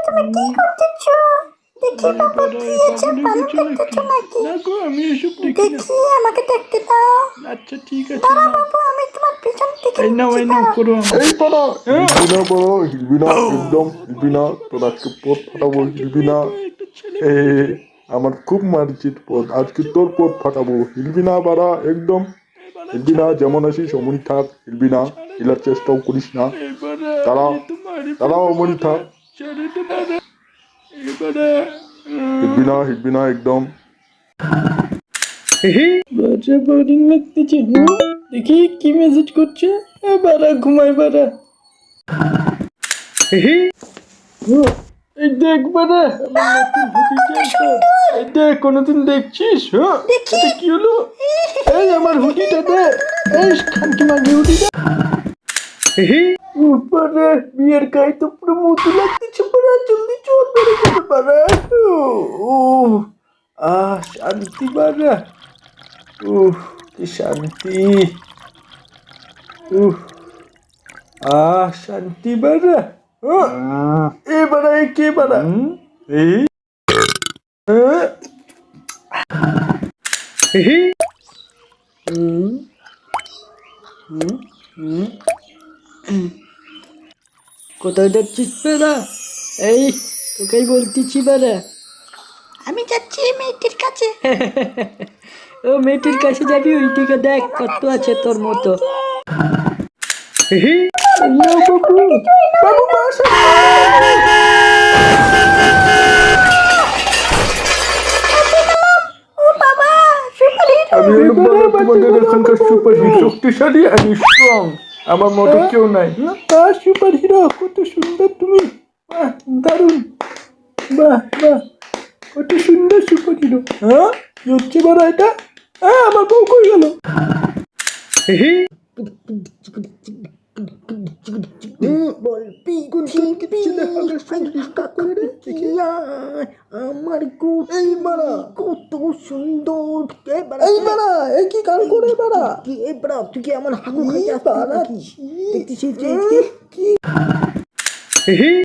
তুমি কি করতেছো? দেখি বাবা দিয়েছে পান করতেছো নাকি? আমি এসব দেখি আমাকে দেখতে দাও। আচ্ছা ঠিক আছে দাঁড়া বাবু, আমি তোমার পিছন থেকে এই নাও করো এই পাড়া হিলবি না পাড়া, হিলবি না, একদম হিলবি না। তোর আজকে পথ ফাটাবো, হিলবি না। এ আমার খুব মার্জিত পথ, আজকে তোর পথ ফাটাবো। হিলবি না পাড়া, একদম হিলবি না। যেমন আছিস অমনি থাক, হিলবি না, হিলার চেষ্টাও করিস না। তারা তারাও অমনি থাক, হিলবি না, হিলবি না একদম। বাজে বোরিং লাগতেছে। দেখি কি মেসেজ করছে। বারা ঘুমাই বারা। এই দেখ বারা, এই দেখ, কোনোদিন দেখছিস? এটা কি হলো? এই আমার হুডিটা দে, এই খানকি মাগি হুডিটা। বারা বিয়ের গায়ে তো পুরো মতো লাগতেছে বারা, জলদি চল বেড়ে যাবে বারা। শান্তি বারা, কি শান্তি। শান্তি বারা। এ বারা, এ কে বারা? এই কোথায় যাচ্ছিস বারা? এই তোকেই বলতেছি বারা। আমি যাচ্ছি মেয়েটির কাছে। ও মেয়েটির কাছে যাবি? ওই দিকে দেখ কত আছে তোর মতো। আমি তোমাদের এখানকার সুপার হিরো, শক্তিশালী আমি স্ট্রং, আমার মতো কেউ নাই। সুপার হিরো, কত সুন্দর তুমি, দারুণ, বাহ বাহ, কত সুন্দর সুপার হিরো। কি হচ্ছে বারা এটা? আমার বউ কই গেল? আমার এই বাড়া কত সুন্দর। এই বাড়া, এই কি কাল করে বাড়া? এই বাড়া, তুই কি আমার হাগু খাইতে আসছিস? দেখতেছিস যে কি